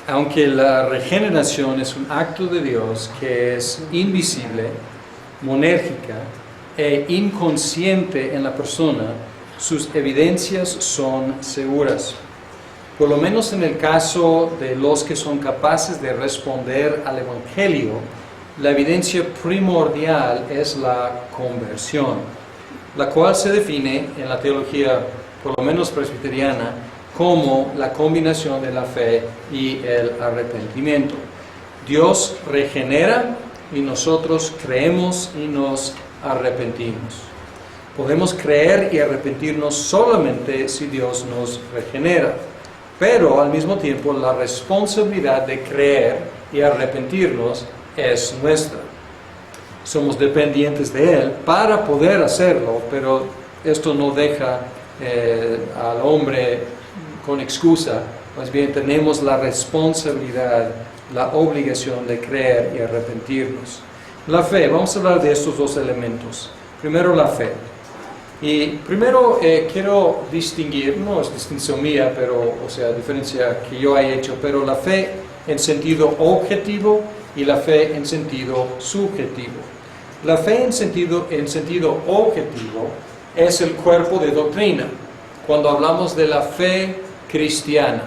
aunque la regeneración es un acto de Dios que es invisible, monérgica e inconsciente en la persona, sus evidencias son seguras. Por lo menos en el caso de los que son capaces de responder al Evangelio, la evidencia primordial es la conversión, la cual se define en la teología, por lo menos presbiteriana, como la combinación de la fe y el arrepentimiento. Dios regenera y nosotros creemos y nos arrepentimos. Podemos creer y arrepentirnos solamente si Dios nos regenera, pero al mismo tiempo la responsabilidad de creer y arrepentirnos es nuestra. Somos dependientes de Él para poder hacerlo, pero esto no deja al hombre con excusa. Más bien tenemos la responsabilidad, la obligación de creer y arrepentirnos. La fe, vamos a hablar de estos dos elementos. Primero la fe. Y primero quiero distinguir, no es distinción mía, pero, diferencia que yo he hecho, pero la fe en sentido objetivo y la fe en sentido subjetivo. La fe en sentido objetivo es el cuerpo de doctrina. Cuando hablamos de la fe cristiana,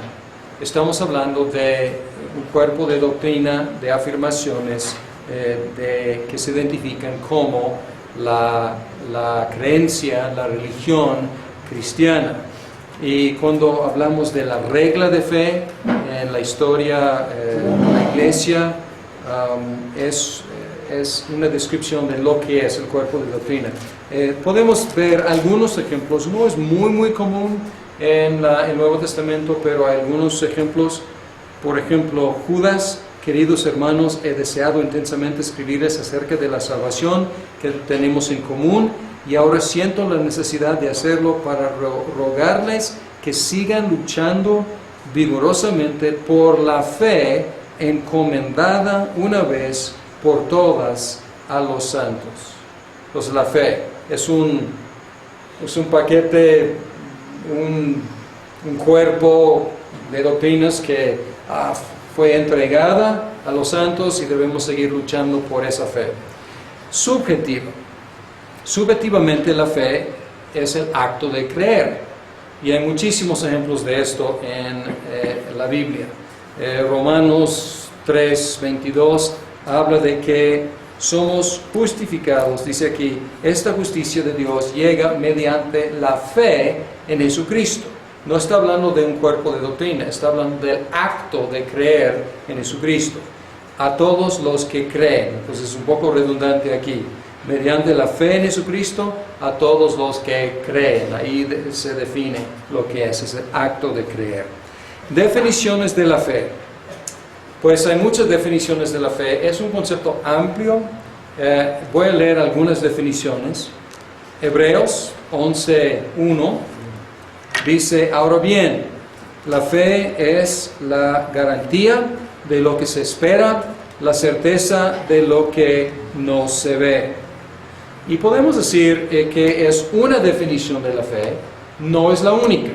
estamos hablando de un cuerpo de doctrina, de afirmaciones que se identifican como la creencia, la religión cristiana. Y cuando hablamos de la regla de fe en la historia de la iglesia, es una descripción de lo que es el cuerpo de doctrina. Podemos ver algunos ejemplos, no es muy común en el Nuevo Testamento, pero hay algunos ejemplos. Por ejemplo, Judas: queridos hermanos, he deseado intensamente escribirles acerca de la salvación que tenemos en común, y ahora siento la necesidad de hacerlo para rogarles que sigan luchando vigorosamente por la fe encomendada una vez por todas a los santos. Entonces la fe es un paquete, un cuerpo de doctrinas que fue entregada a los santos y debemos seguir luchando por esa fe. Subjetivamente la fe es el acto de creer, y hay muchísimos ejemplos de esto en la Biblia. Romanos 3:22 habla de que somos justificados, dice aquí, esta justicia de Dios llega mediante la fe en Jesucristo. No está hablando de un cuerpo de doctrina, está hablando del acto de creer en Jesucristo. A todos los que creen, pues es un poco redundante aquí, mediante la fe en Jesucristo, a todos los que creen. Ahí se define lo que es el acto de creer. Definiciones de la fe. Pues hay muchas definiciones de la fe, es un concepto amplio. Voy a leer algunas definiciones. Hebreos 11:1 dice: ahora bien, la fe es la garantía de lo que se espera, la certeza de lo que no se ve. Y podemos decir que es una definición de la fe, no es la única.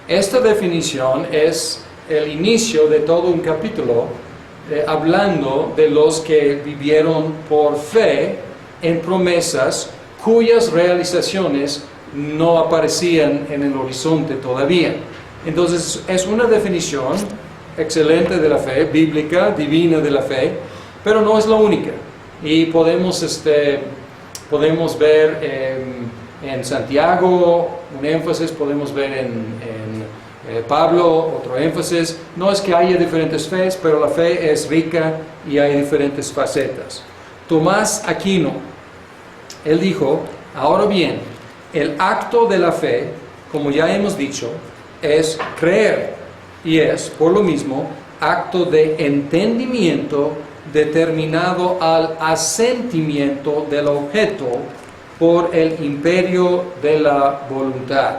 Esta definición es el inicio de todo un capítulo hablando de los que vivieron por fe en promesas cuyas realizaciones no aparecían en el horizonte todavía. Entonces es una definición excelente de la fe, bíblica, divina de la fe, pero no es la única. Y podemos ver en Santiago un énfasis, podemos ver en Pablo otro énfasis. No es que haya diferentes fees, pero la fe es rica y hay diferentes facetas. Tomás Aquino, él dijo: ahora bien, el acto de la fe, como ya hemos dicho, es creer, y es, por lo mismo, acto de entendimiento determinado al asentimiento del objeto por el imperio de la voluntad.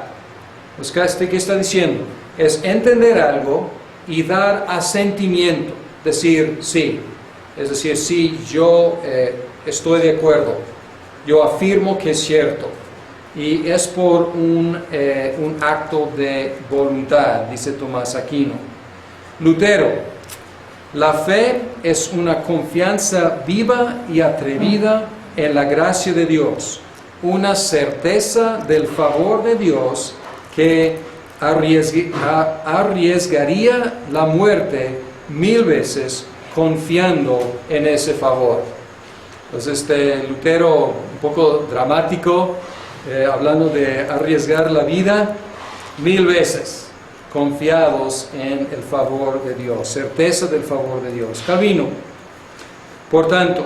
Pues, ¿qué está diciendo? Es entender algo y dar asentimiento, decir sí. Es decir, sí, yo estoy de acuerdo, yo afirmo que es cierto. Y es por un acto de voluntad, dice Tomás Aquino. Lutero, La fe es una confianza viva y atrevida en la gracia de Dios, una certeza del favor de Dios que arriesgaría la muerte 1000 veces confiando en ese favor. Entonces Lutero, un poco dramático, hablando de arriesgar la vida 1000 veces, confiados en el favor de Dios, certeza del favor de Dios. Calvino, por tanto,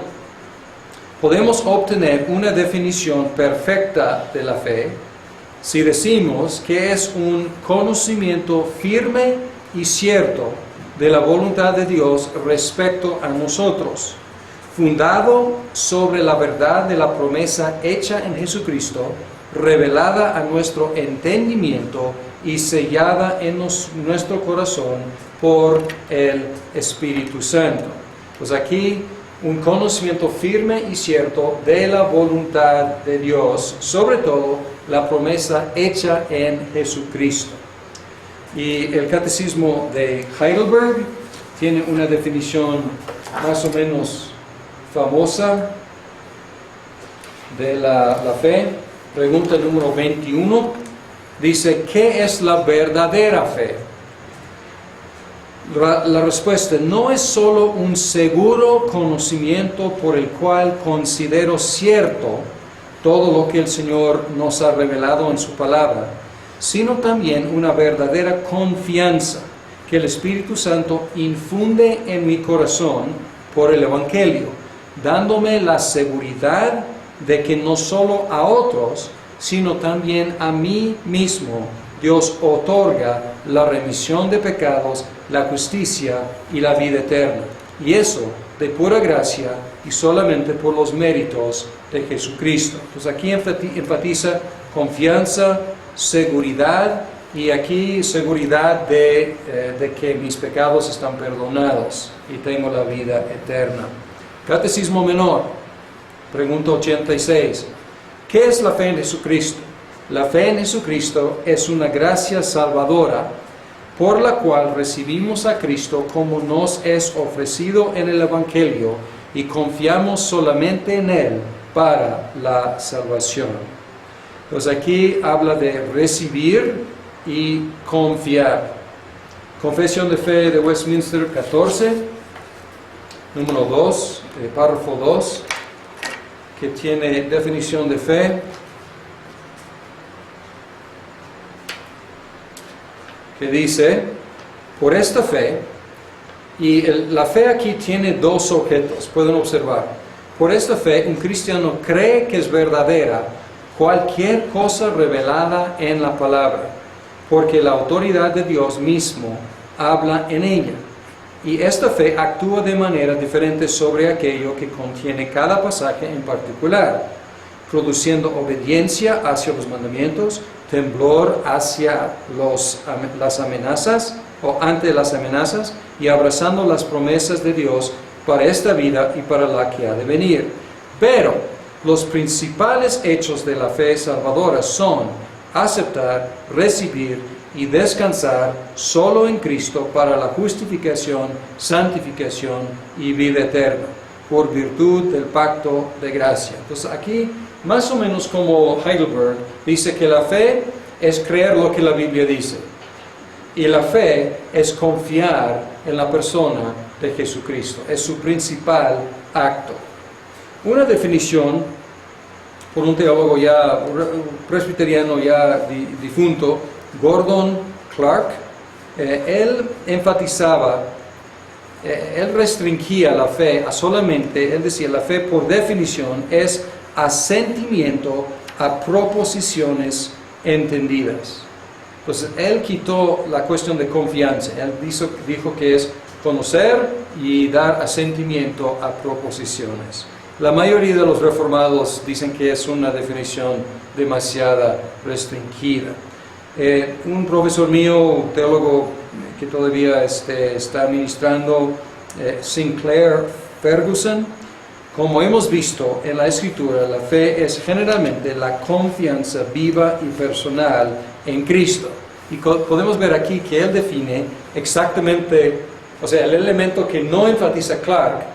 podemos obtener una definición perfecta de la fe si decimos que es un conocimiento firme y cierto de la voluntad de Dios respecto a nosotros, fundado sobre la verdad de la promesa hecha en Jesucristo, revelada a nuestro entendimiento y sellada en nuestro corazón por el Espíritu Santo. Pues aquí un conocimiento firme y cierto de la voluntad de Dios, sobre todo la promesa hecha en Jesucristo. Y el Catecismo de Heidelberg tiene una definición más o menos famosa de la fe. Pregunta número 21, dice, ¿qué es la verdadera fe? La respuesta, no es solo un seguro conocimiento por el cual considero cierto todo lo que el Señor nos ha revelado en su palabra, sino también una verdadera confianza que el Espíritu Santo infunde en mi corazón por el Evangelio, dándome la seguridad de que no solo a otros, sino también a mí mismo, Dios otorga la remisión de pecados, la justicia y la vida eterna. Y eso de pura gracia y solamente por los méritos de Jesucristo. Entonces aquí enfatiza confianza, seguridad, y aquí seguridad de que mis pecados están perdonados y tengo la vida eterna. Catecismo Menor, pregunta 86. ¿Qué es la fe en Jesucristo? La fe en Jesucristo es una gracia salvadora por la cual recibimos a Cristo como nos es ofrecido en el Evangelio y confiamos solamente en Él para la salvación. Pues aquí habla de recibir y confiar. Confesión de Fe de Westminster 14, número 2, párrafo 2, que tiene definición de fe. Que dice, por esta fe, y la fe aquí tiene dos objetos, pueden observar. Por esta fe, un cristiano cree que es verdadera cualquier cosa revelada en la palabra, porque la autoridad de Dios mismo habla en ella. Y esta fe actúa de manera diferente sobre aquello que contiene cada pasaje en particular, produciendo obediencia hacia los mandamientos, temblor hacia las amenazas o ante las amenazas y abrazando las promesas de Dios para esta vida y para la que ha de venir. Pero los principales hechos de la fe salvadora son aceptar, recibir y descansar solo en Cristo para la justificación, santificación y vida eterna, por virtud del pacto de gracia. Entonces aquí, más o menos como Heidelberg, dice que la fe es creer lo que la Biblia dice. Y la fe es confiar en la persona de Jesucristo. Es su principal acto. Una definición por un teólogo ya, un presbiteriano ya difunto, Gordon Clark, él enfatizaba, él restringía la fe a solamente, él decía, la fe por definición es asentimiento a proposiciones entendidas. Entonces, él quitó la cuestión de confianza. Él dijo que es conocer y dar asentimiento a proposiciones. La mayoría de los reformados dicen que es una definición demasiado restringida. Un profesor mío, teólogo que todavía está ministrando, Sinclair Ferguson, como hemos visto en la Escritura, la fe es generalmente la confianza viva y personal en Cristo. Y podemos ver aquí que él define exactamente O sea, el elemento que no enfatiza Clark,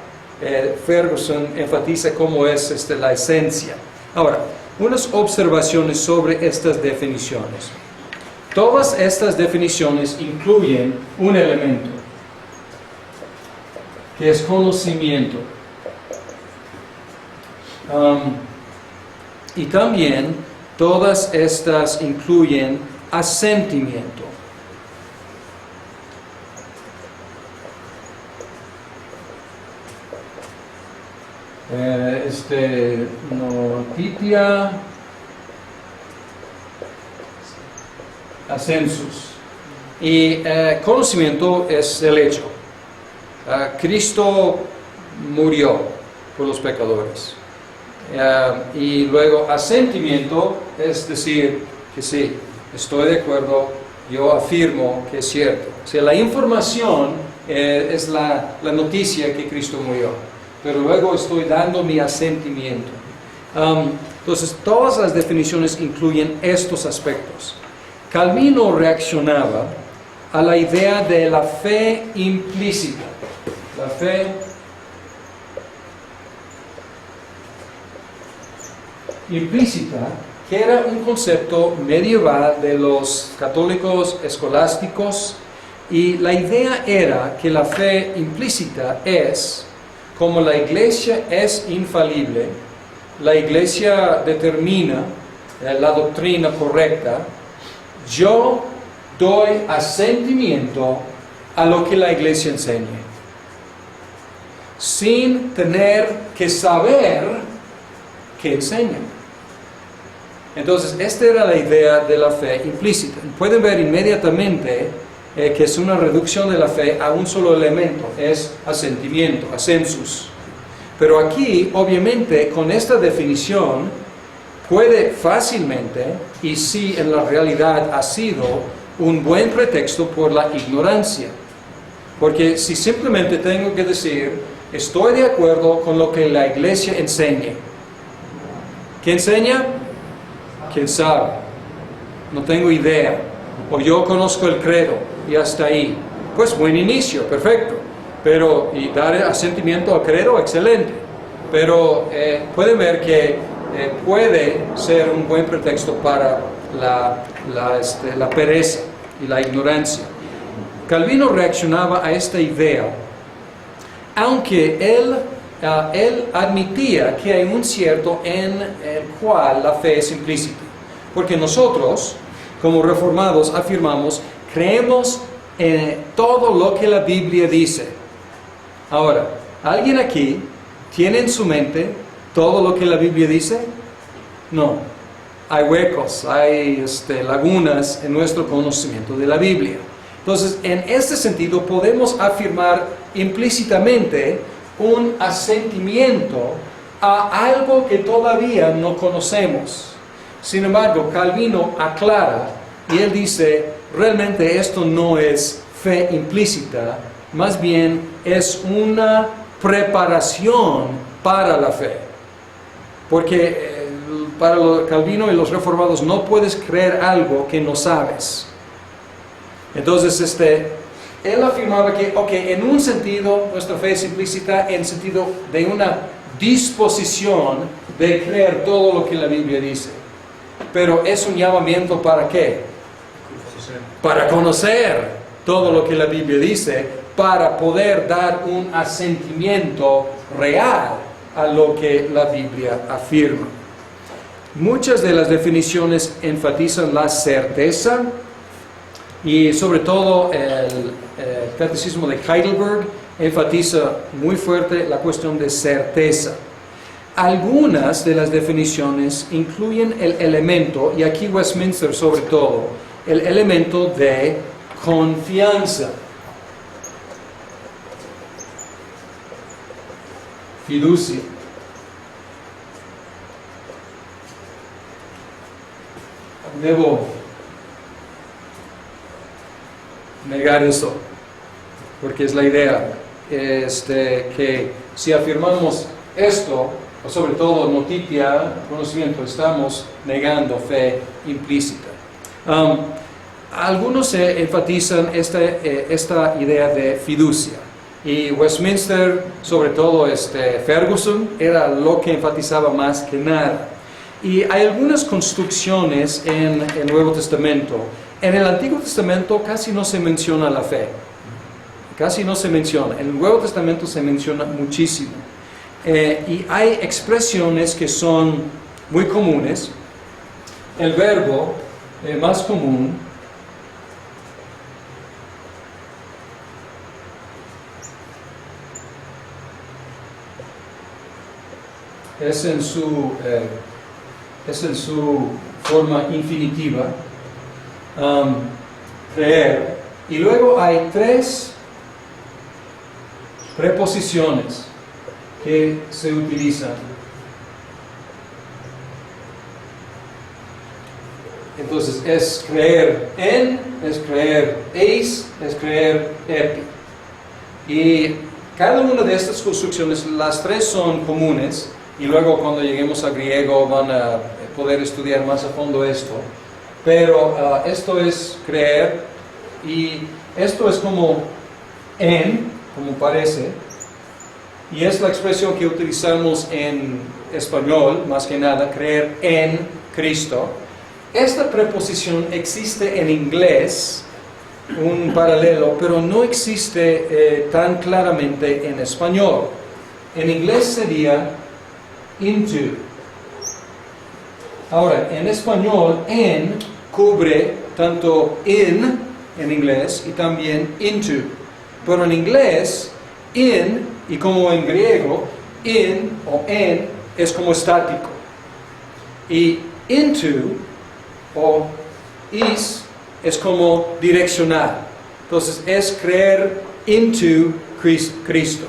Ferguson enfatiza cómo es la esencia. Ahora, unas observaciones sobre estas definiciones. Todas estas definiciones incluyen un elemento, que es conocimiento. Y también todas estas incluyen asentimiento. Notitia ascensus. Y conocimiento es el hecho. Cristo murió por los pecadores. Y luego asentimiento es decir que sí, estoy de acuerdo, yo afirmo que es cierto. O sea, la información es la noticia que Cristo murió, pero luego estoy dando mi asentimiento. Entonces, todas las definiciones incluyen estos aspectos. Calvino reaccionaba a la idea de la fe implícita. La fe implícita, que era un concepto medieval de los católicos escolásticos, y la idea era que la fe implícita es, como la iglesia es infalible, la iglesia determina la doctrina correcta, yo doy asentimiento a lo que la iglesia enseña, sin tener que saber qué enseña. Entonces, esta era la idea de la fe implícita. Pueden ver inmediatamente que es una reducción de la fe a un solo elemento, es asentimiento, ascensus. Pero aquí, obviamente, con esta definición, puede fácilmente, y sí en la realidad ha sido, un buen pretexto por la ignorancia. Porque si simplemente tengo que decir, estoy de acuerdo con lo que la iglesia enseña. ¿Qué enseña? ¿Quién sabe? No tengo idea. O yo conozco el credo y hasta ahí. Pues buen inicio, perfecto. Pero, y dar asentimiento al credo, excelente. Pero pueden ver que puede ser un buen pretexto para la pereza y la ignorancia. Calvino reaccionaba a esta idea, aunque él admitía que hay un cierto en el cual la fe es implícita. Porque nosotros, como reformados, afirmamos, creemos en todo lo que la Biblia dice. Ahora, ¿alguien aquí tiene en su mente todo lo que la Biblia dice? No. Hay huecos, hay lagunas en nuestro conocimiento de la Biblia. Entonces, en este sentido, podemos afirmar implícitamente un asentimiento a algo que todavía no conocemos. Sin embargo, Calvino aclara y él dice, realmente esto no es fe implícita, más bien es una preparación para la fe. Porque para Calvino y los reformados no puedes creer algo que no sabes. Entonces, él afirmaba que, en un sentido, nuestra fe es implícita en el sentido de una disposición de creer todo lo que la Biblia dice. Pero es un llamamiento ¿para qué? Para conocer todo lo que la Biblia dice, para poder dar un asentimiento real a lo que la Biblia afirma. Muchas de las definiciones enfatizan la certeza, y sobre todo el Catecismo de Heidelberg enfatiza muy fuerte la cuestión de certeza. Algunas de las definiciones incluyen el elemento, y aquí Westminster sobre todo, el elemento de confianza. Fiducia. Debo negar eso, porque es la idea, que si afirmamos esto, o sobre todo notitia, conocimiento, estamos negando fe implícita. algunos enfatizan esta idea de fiducia. Y Westminster, sobre todo Ferguson, era lo que enfatizaba más que nada. Y hay algunas construcciones en el Nuevo Testamento. En el Antiguo Testamento casi no se menciona la fe. Casi no se menciona. En el Nuevo Testamento se menciona muchísimo. Y hay expresiones que son muy comunes. El verbo más común es en su forma infinitiva, creer. Y luego hay 3 preposiciones que se utilizan. Entonces es creer en, es creer eis, es creer epi. Y cada una de estas construcciones, las 3 son comunes, y luego cuando lleguemos a griego van a poder estudiar más a fondo esto. Pero esto es creer, y esto es como en, como parece, y es la expresión que utilizamos en español, más que nada, creer en Cristo. Esta preposición existe en inglés, un paralelo, pero no existe tan claramente en español. En inglés sería into. Ahora, en español, en cubre tanto in en inglés y también into. Pero en inglés, in, y como en griego, in o en es como estático. Y into o is es como direccionar. Entonces es creer into Cristo.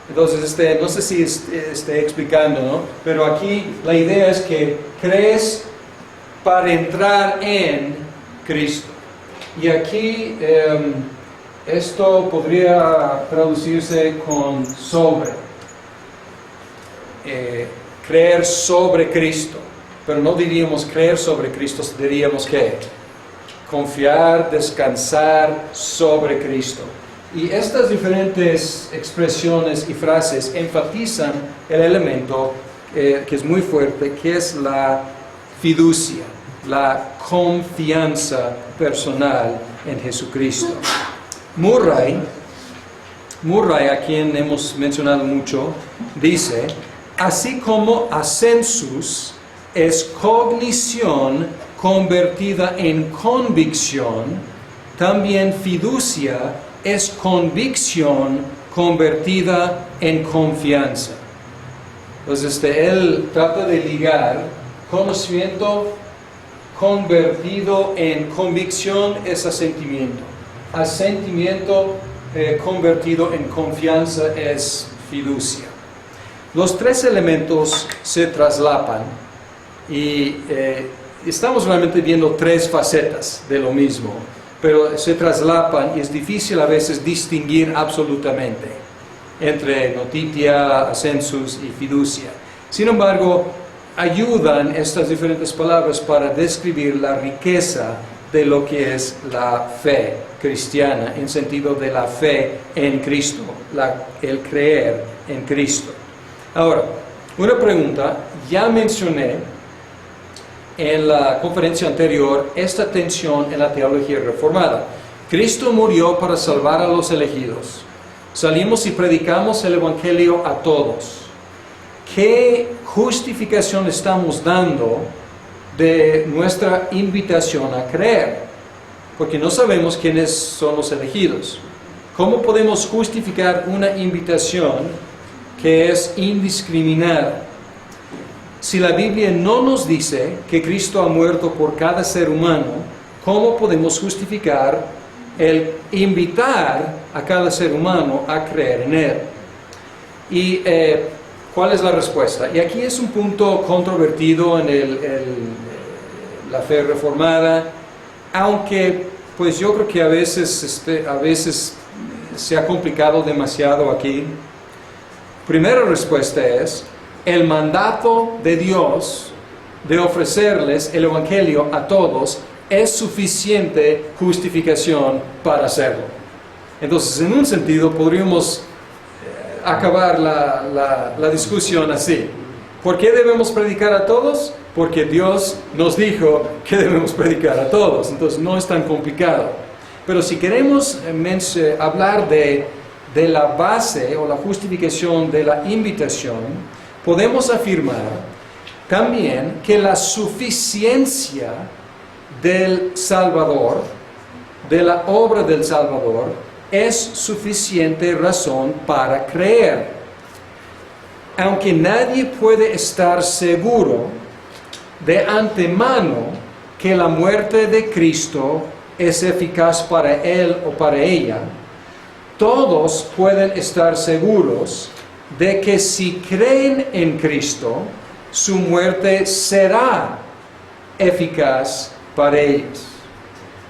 Entonces no sé si esté explicando, ¿no? Pero aquí la idea es que crees para entrar en Cristo. Y aquí esto podría traducirse con sobre. Creer sobre Cristo. Pero no diríamos creer sobre Cristo, diríamos que confiar, descansar sobre Cristo. Y estas diferentes expresiones y frases enfatizan el elemento que es muy fuerte, que es la fiducia, la confianza personal en Jesucristo. Murray, a quien hemos mencionado mucho, dice, así como ascensus es cognición convertida en convicción, también fiducia es convicción convertida en confianza. Entonces él trata de ligar conocimiento convertido en convicción es asentimiento. Asentimiento convertido en confianza es fiducia. Los 3 elementos se traslapan y estamos realmente viendo 3 facetas de lo mismo, pero se traslapan y es difícil a veces distinguir absolutamente entre notitia, ascensus y fiducia. Sin embargo, ayudan estas diferentes palabras para describir la riqueza de lo que es la fe cristiana, en sentido de la fe en Cristo, el creer en Cristo. Ahora, una pregunta, ya mencioné en la conferencia anterior esta tensión en la teología reformada. Cristo murió para salvar a los elegidos. Salimos y predicamos el Evangelio a todos. ¿Qué justificación estamos dando de nuestra invitación a creer? Porque no sabemos quiénes son los elegidos. ¿Cómo podemos justificar una invitación que es indiscriminada? Si la Biblia no nos dice que Cristo ha muerto por cada ser humano, ¿cómo podemos justificar el invitar a cada ser humano a creer en Él? Y ¿cuál es la respuesta? Y aquí es un punto controvertido en la fe reformada, aunque pues yo creo que a veces se ha complicado demasiado aquí. Primera respuesta es, el mandato de Dios de ofrecerles el Evangelio a todos es suficiente justificación para hacerlo. Entonces, en un sentido, podríamos acabar la discusión así. ¿Por qué debemos predicar a todos? Porque Dios nos dijo que debemos predicar a todos. Entonces, no es tan complicado. Pero si queremos hablar de la base o la justificación de la invitación, podemos afirmar también que la suficiencia del Salvador, de la obra del Salvador, es suficiente razón para creer. Aunque nadie puede estar seguro de antemano que la muerte de Cristo es eficaz para él o para ella, todos pueden estar seguros de que si creen en Cristo, su muerte será eficaz para ellos.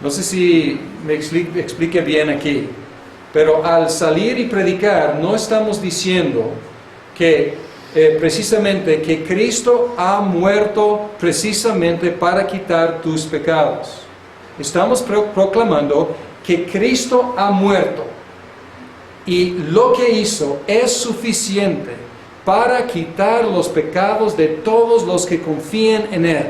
No sé si me explique bien aquí, pero al salir y predicar no estamos diciendo que precisamente que Cristo ha muerto precisamente para quitar tus pecados. Estamos proclamando que Cristo ha muerto y lo que hizo es suficiente para quitar los pecados de todos los que confíen en Él.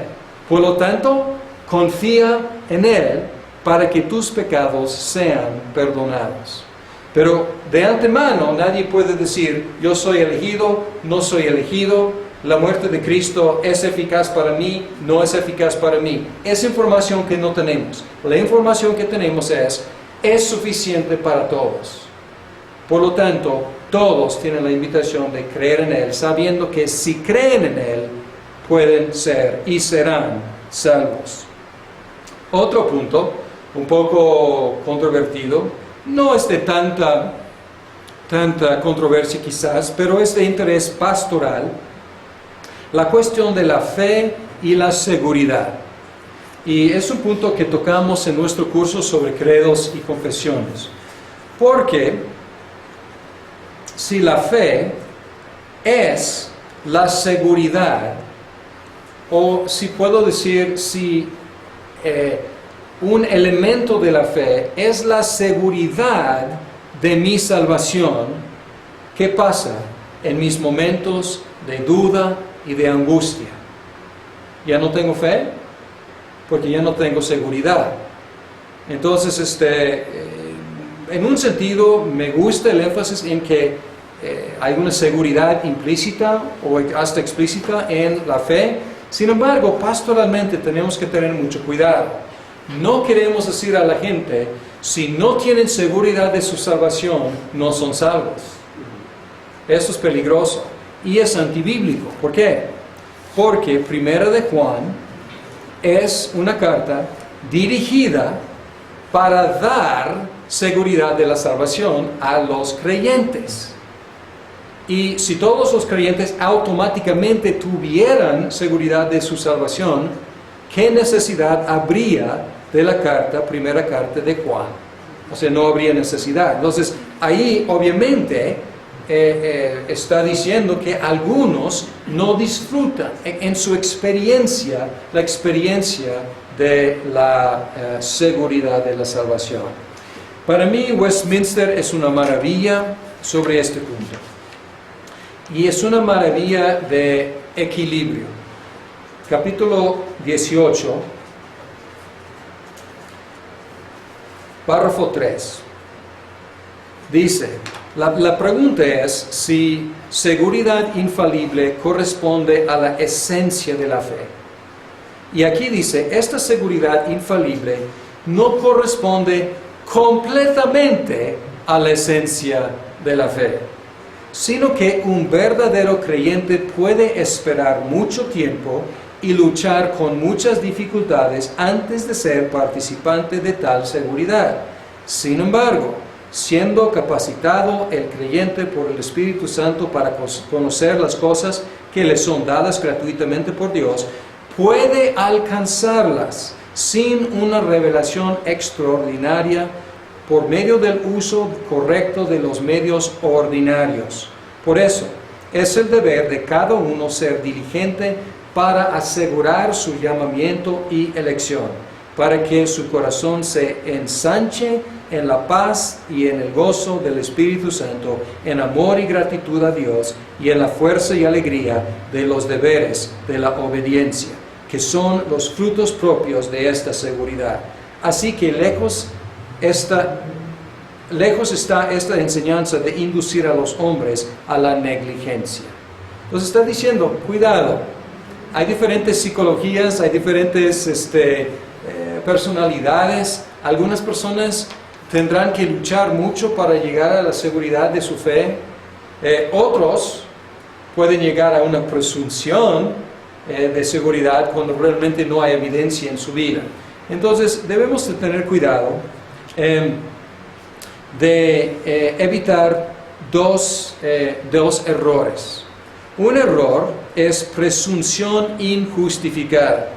Por lo tanto, confía en Él para que tus pecados sean perdonados. Pero de antemano nadie puede decir, yo soy elegido, no soy elegido, la muerte de Cristo es eficaz para mí, no es eficaz para mí. Es información que no tenemos. La información que tenemos es suficiente para todos. Por lo tanto, todos tienen la invitación de creer en Él, sabiendo que si creen en Él, pueden ser y serán salvos. Otro punto, un poco controvertido, no es de tanta controversia quizás, pero es de interés pastoral, la cuestión de la fe y la seguridad. Y es un punto que tocamos en nuestro curso sobre credos y confesiones. Porque si la fe es la seguridad, o si puedo decir, si un elemento de la fe es la seguridad de mi salvación, ¿qué pasa en mis momentos de duda y de angustia? ¿Ya no tengo fe? Porque ya no tengo seguridad. Entonces, en un sentido, me gusta el énfasis en que hay una seguridad implícita o hasta explícita en la fe. Sin embargo, pastoralmente tenemos que tener mucho cuidado. No queremos decir a la gente, si no tienen seguridad de su salvación, no son salvos. Eso es peligroso y es antibíblico. ¿Por qué? Porque Primera de Juan es una carta dirigida para dar seguridad de la salvación a los creyentes. Y si todos los creyentes automáticamente tuvieran seguridad de su salvación, ¿qué necesidad habría de la primera carta de Juan? O sea, no habría necesidad. Entonces, ahí obviamente está diciendo que algunos no disfrutan en su experiencia, la experiencia de la seguridad de la salvación. Para mí, Westminster es una maravilla sobre este punto. Y es una maravilla de equilibrio. Capítulo 18, párrafo 3. Dice, la pregunta es si seguridad infalible corresponde a la esencia de la fe. Y aquí dice, esta seguridad infalible no corresponde completamente a la esencia de la fe, sino que un verdadero creyente puede esperar mucho tiempo y luchar con muchas dificultades antes de ser participante de tal seguridad. Sin embargo, siendo capacitado el creyente por el Espíritu Santo para conocer las cosas que le son dadas gratuitamente por Dios, puede alcanzarlas sin una revelación extraordinaria por medio del uso correcto de los medios ordinarios. Por eso, es el deber de cada uno ser diligente para asegurar su llamamiento y elección. para que su corazón se ensanche en la paz y en el gozo del Espíritu Santo, en amor y gratitud a Dios, y en la fuerza y alegría de los deberes de la obediencia, que son los frutos propios de esta seguridad. Así que lejos está esta enseñanza de inducir a los hombres a la negligencia. Entonces está diciendo, cuidado, hay diferentes psicologías, hay diferentes personalidades. Algunas personas tendrán que luchar mucho para llegar a la seguridad de su fe. Otros pueden llegar a una presunción de seguridad cuando realmente no hay evidencia en su vida. Entonces debemos de tener cuidado de evitar dos errores. Un error es presunción injustificada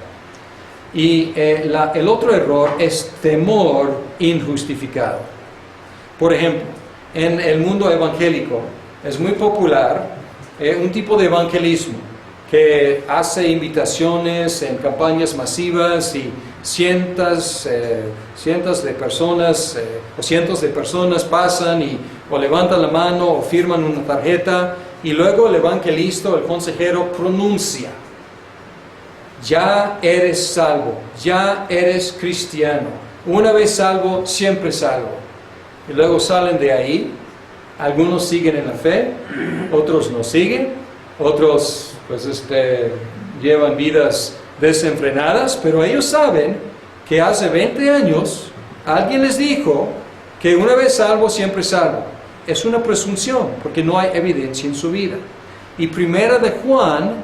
y el otro error es temor injustificado. Por ejemplo, en el mundo evangélico es muy popular un tipo de evangelismo que hace invitaciones en campañas masivas y cientos de personas o cientos de personas pasan o levantan la mano o firman una tarjeta, y luego el evangelista o el consejero pronuncia: ya eres salvo, ya eres cristiano, una vez salvo, siempre salvo. Y luego salen de ahí, algunos siguen en la fe, otros no siguen, otros llevan vidas desenfrenadas, pero ellos saben que hace 20 años alguien les dijo que una vez salvo, siempre salvo. Es una presunción, porque no hay evidencia en su vida. Y Primera de Juan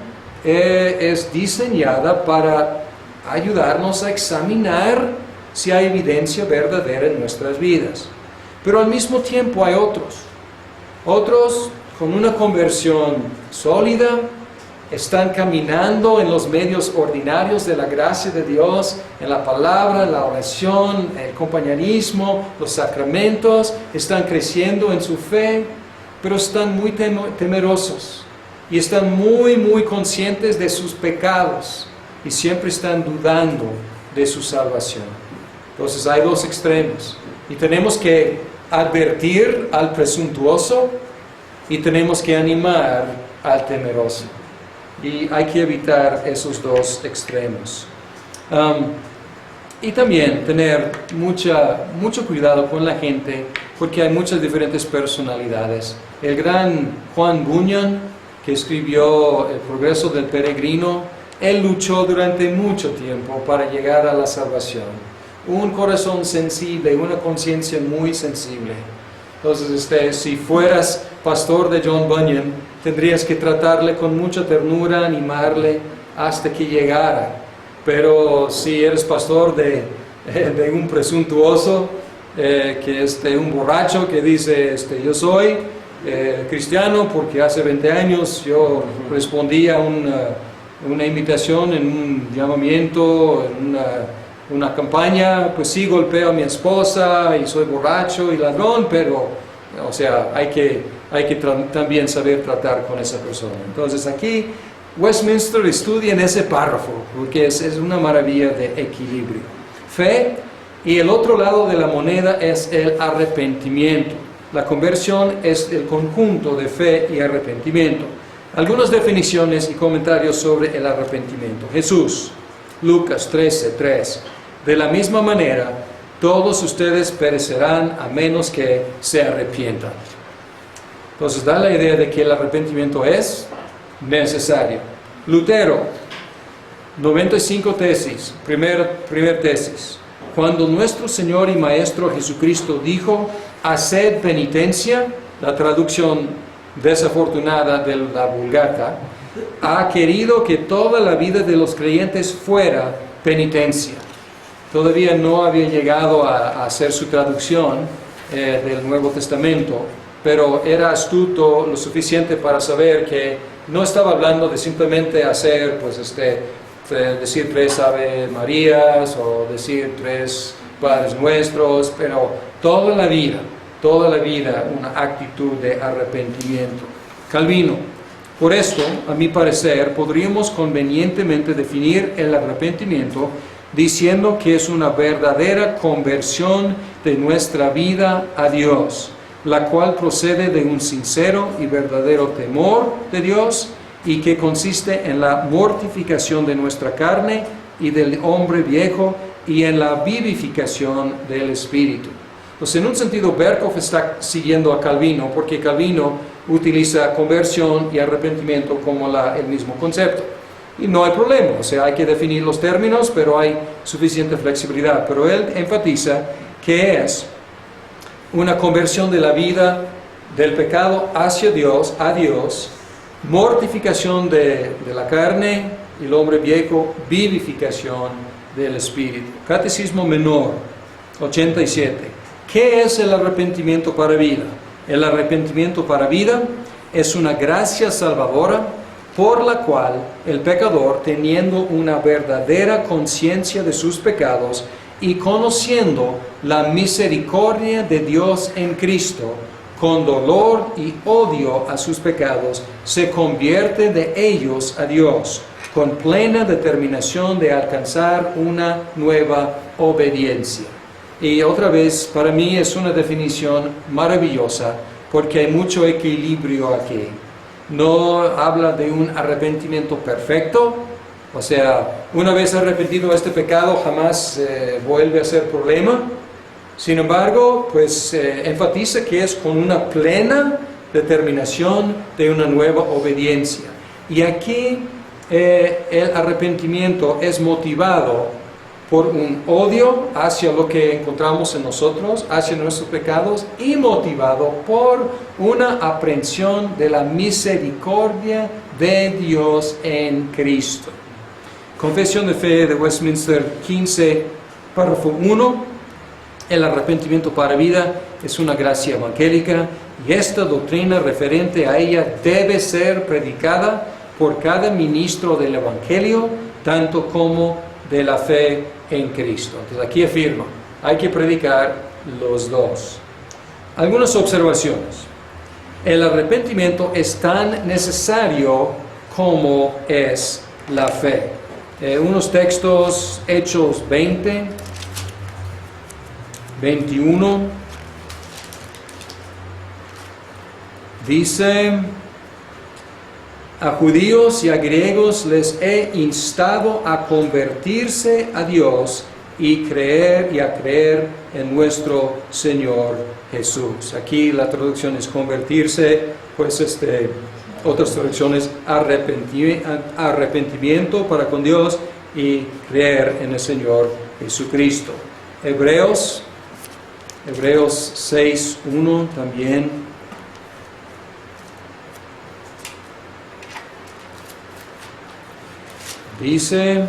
es diseñada para ayudarnos a examinar si hay evidencia verdadera en nuestras vidas. Pero al mismo tiempo hay otros con una conversión sólida, están caminando en los medios ordinarios de la gracia de Dios, en la palabra, la oración, el compañerismo, los sacramentos, están creciendo en su fe, pero están muy temerosos y están muy conscientes de sus pecados y siempre están dudando de su salvación. Entonces hay dos extremos y tenemos que advertir al presuntuoso y tenemos que animar al temeroso. Y hay que evitar esos dos extremos. Y también tener mucho cuidado con la gente, porque hay muchas diferentes personalidades. El gran Juan Bunyan, que escribió El progreso del peregrino, él luchó durante mucho tiempo para llegar a la salvación. Un corazón sensible, una conciencia muy sensible. Entonces, si fueras pastor de John Bunyan, tendrías que tratarle con mucha ternura, animarle hasta que llegara. Pero si eres pastor de un presuntuoso, que es un borracho que dice, yo soy cristiano porque hace 20 años yo respondí a una invitación en un llamamiento, en una campaña, pues sí golpeo a mi esposa y soy borracho y ladrón, pero, hay que también saber tratar con esa persona. Entonces aquí Westminster estudia en ese párrafo, porque es una maravilla de equilibrio. Fe, y el otro lado de la moneda es el arrepentimiento. La conversión es el conjunto de fe y arrepentimiento. Algunas definiciones y comentarios sobre el arrepentimiento. Jesús, Lucas 13:3. De la misma manera, todos ustedes perecerán a menos que se arrepientan. Entonces da la idea de que el arrepentimiento es necesario. Lutero, 95 tesis, primer tesis. Cuando nuestro Señor y Maestro Jesucristo dijo, haced penitencia, la traducción desafortunada de la Vulgata, ha querido que toda la vida de los creyentes fuera penitencia. Todavía no había llegado a hacer su traducción del Nuevo Testamento, pero era astuto lo suficiente para saber que no estaba hablando de simplemente hacer, decir 3 Ave Marías o decir 3 Padres Nuestros, pero toda la vida una actitud de arrepentimiento. Calvino, por esto, a mi parecer, podríamos convenientemente definir el arrepentimiento diciendo que es una verdadera conversión de nuestra vida a Dios, la cual procede de un sincero y verdadero temor de Dios y que consiste en la mortificación de nuestra carne y del hombre viejo y en la vivificación del Espíritu. Entonces, en un sentido, Berkhof está siguiendo a Calvino, porque Calvino utiliza conversión y arrepentimiento como el mismo concepto. Y no hay problema, o sea, hay que definir los términos, pero hay suficiente flexibilidad. Pero él enfatiza que es una conversión de la vida del pecado hacia Dios, a Dios, mortificación de la carne y el hombre viejo, vivificación del Espíritu. Catecismo Menor, 87. ¿Qué es el arrepentimiento para vida? El arrepentimiento para vida es una gracia salvadora por la cual el pecador, teniendo una verdadera conciencia de sus pecados y conociendo la misericordia de Dios en Cristo, con dolor y odio a sus pecados, se convierte de ellos a Dios, con plena determinación de alcanzar una nueva obediencia. Y otra vez, para mí es una definición maravillosa, porque hay mucho equilibrio aquí. No habla de un arrepentimiento perfecto, o sea, una vez arrepentido de este pecado jamás vuelve a ser problema. Sin embargo, pues enfatiza que es con una plena determinación de una nueva obediencia. Y aquí el arrepentimiento es motivado por un odio hacia lo que encontramos en nosotros, hacia nuestros pecados, y motivado por una aprehensión de la misericordia de Dios en Cristo. Confesión de Fe de Westminster 15, párrafo 1. El arrepentimiento para vida es una gracia evangélica y esta doctrina referente a ella debe ser predicada por cada ministro del Evangelio, tanto como de la fe en Cristo. Entonces aquí afirma, hay que predicar los dos. Algunas observaciones. El arrepentimiento es tan necesario como es la fe. Unos textos, Hechos 20, 21, dice: a judíos y a griegos les he instado a convertirse a Dios y a creer en nuestro Señor Jesús. Aquí la traducción es convertirse, pues otras traducciones arrepentimiento para con Dios y creer en el Señor Jesucristo. Hebreos 6:1 también. Dice: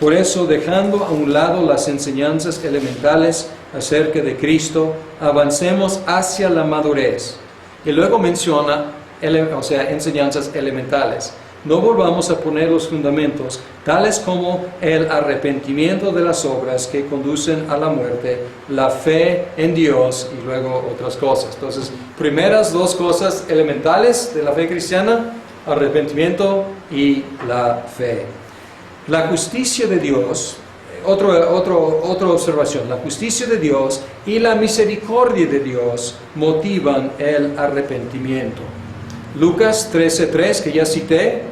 por eso, dejando a un lado las enseñanzas elementales acerca de Cristo, avancemos hacia la madurez. Y luego menciona, enseñanzas elementales. No volvamos a poner los fundamentos, tales como el arrepentimiento de las obras que conducen a la muerte, la fe en Dios y luego otras cosas. Entonces, primeras dos cosas elementales de la fe cristiana: arrepentimiento y la fe. La justicia de Dios, otra observación, la justicia de Dios y la misericordia de Dios motivan el arrepentimiento. Lucas 13:3, que ya cité,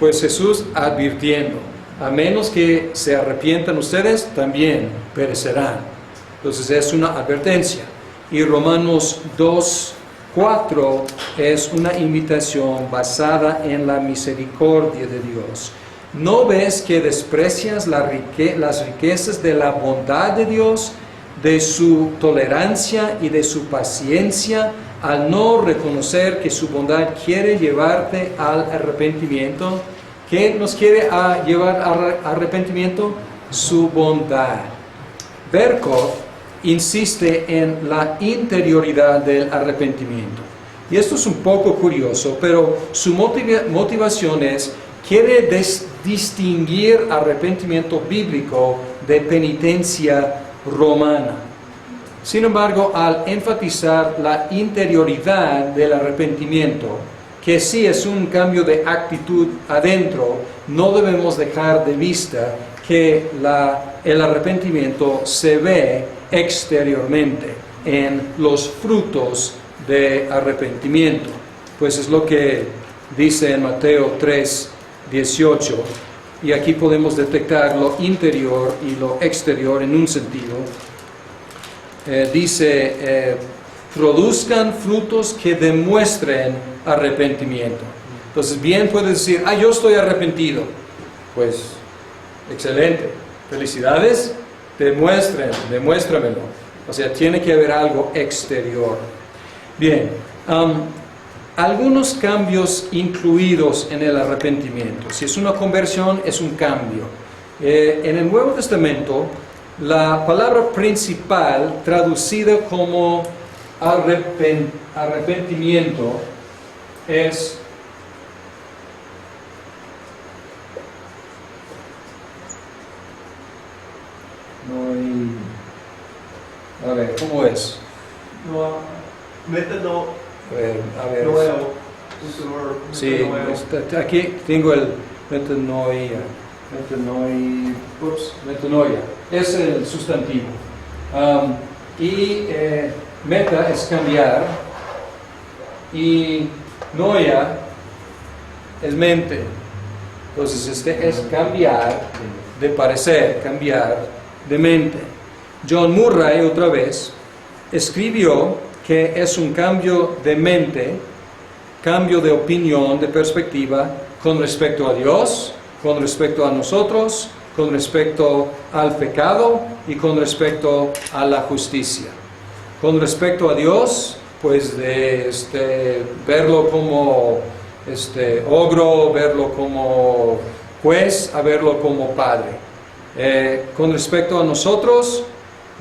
pues Jesús advirtiendo: a menos que se arrepientan ustedes, también perecerán. Entonces es una advertencia. Y Romanos 2:4 es una invitación basada en la misericordia de Dios. ¿No ves que desprecias las riquezas de la bondad de Dios, de su tolerancia y de su paciencia, al no reconocer que su bondad quiere llevarte al arrepentimiento? ¿Qué nos quiere llevar al arrepentimiento? Su bondad. Berkhof insiste en la interioridad del arrepentimiento. Y esto es un poco curioso, pero su motivación es: quiere distinguir arrepentimiento bíblico de penitencia romana. Sin embargo, al enfatizar la interioridad del arrepentimiento, que sí es un cambio de actitud adentro, no debemos dejar de vista que el arrepentimiento se ve exteriormente en los frutos de arrepentimiento. Pues es lo que dice en Mateo 3:18, y aquí podemos detectar lo interior y lo exterior en un sentido. Dice, produzcan frutos que demuestren arrepentimiento. Entonces bien puedes decir, yo estoy arrepentido. Pues, excelente, felicidades, demuéstramelo. O sea, tiene que haber algo exterior. Bien, algunos cambios incluidos en el arrepentimiento. Si es una conversión, es un cambio. En el Nuevo Testamento, la palabra principal traducida como arrepentimiento es a ver, ¿cómo es? Metanoia. A ver. Sí, aquí tengo el metanoia. Metanoia. Es el sustantivo. Meta es cambiar. Y noia es mente. Entonces, es cambiar de parecer, cambiar de mente. John Murray, otra vez, escribió que es un cambio de mente, cambio de opinión, de perspectiva, con respecto a Dios, con respecto a nosotros, con respecto al pecado y con respecto a la justicia. Con respecto a Dios, pues de verlo como ogro, verlo como juez, a verlo como padre. Con respecto a nosotros,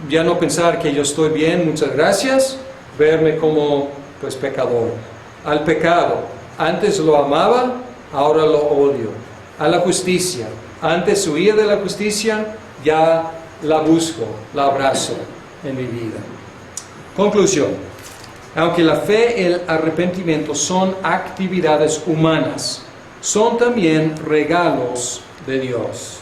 ya no pensar que yo estoy bien, muchas gracias, verme como pues pecador. Al pecado, antes lo amaba, ahora lo odio. A la justicia, antes huía de la justicia, ya la busco, la abrazo en mi vida. Conclusión. Aunque la fe y el arrepentimiento son actividades humanas, son también regalos de Dios.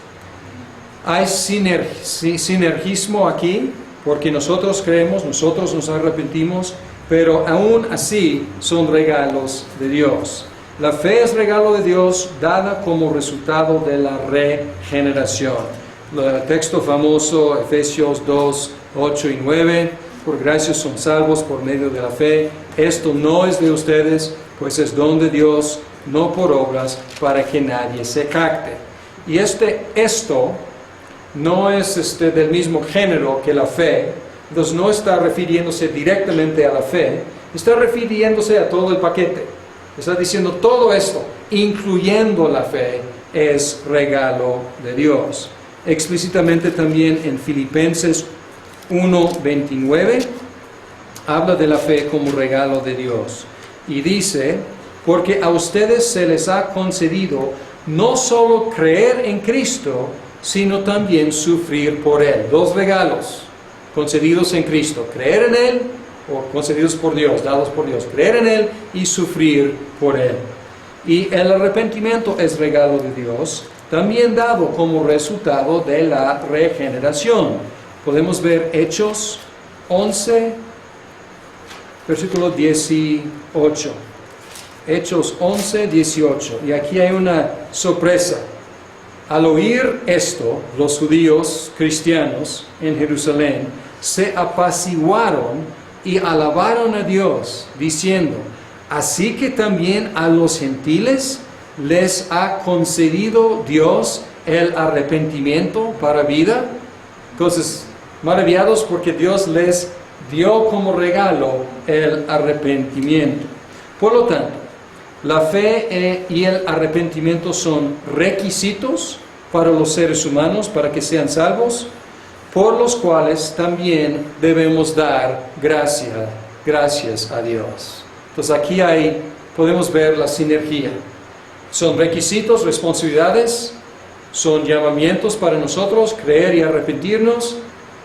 Hay sinergismo aquí, porque nosotros creemos, nosotros nos arrepentimos, pero aún así son regalos de Dios. La fe es regalo de Dios dada como resultado de la regeneración. El texto famoso, Efesios 2, 8 y 9, por gracia son salvos por medio de la fe. Esto no es de ustedes, pues es don de Dios, no por obras, para que nadie se jacte. Y esto no es del mismo género que la fe, entonces no está refiriéndose directamente a la fe, está refiriéndose a todo el paquete. Está diciendo todo esto, incluyendo la fe, es regalo de Dios. Explícitamente también en Filipenses 1:29 habla de la fe como regalo de Dios. Y dice, porque a ustedes se les ha concedido no solo creer en Cristo, sino también sufrir por Él. Dos regalos concedidos en Cristo, creer en Él, o concedidos por Dios, dados por Dios, creer en Él y sufrir por Él. Y el arrepentimiento es regalo de Dios, también dado como resultado de la regeneración. Podemos ver Hechos 11, versículo 18. Hechos 11, 18. Y aquí hay una sorpresa. Al oír esto, los judíos cristianos en Jerusalén se apaciguaron y alabaron a Dios, diciendo, así que también a los gentiles les ha concedido Dios el arrepentimiento para vida. Entonces, maravillados porque Dios les dio como regalo el arrepentimiento. Por lo tanto, la fe y el arrepentimiento son requisitos para los seres humanos para que sean salvos, por los cuales también debemos dar gracias a Dios. Entonces aquí podemos ver la sinergia. Son requisitos, responsabilidades, son llamamientos para nosotros creer y arrepentirnos,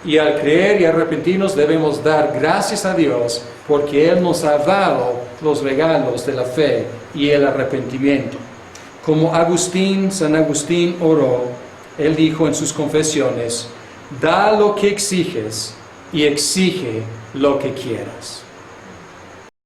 y al creer y arrepentirnos debemos dar gracias a Dios porque Él nos ha dado los regalos de la fe y el arrepentimiento. Como San Agustín oró, él dijo en sus confesiones, da lo que exiges y exige lo que quieras.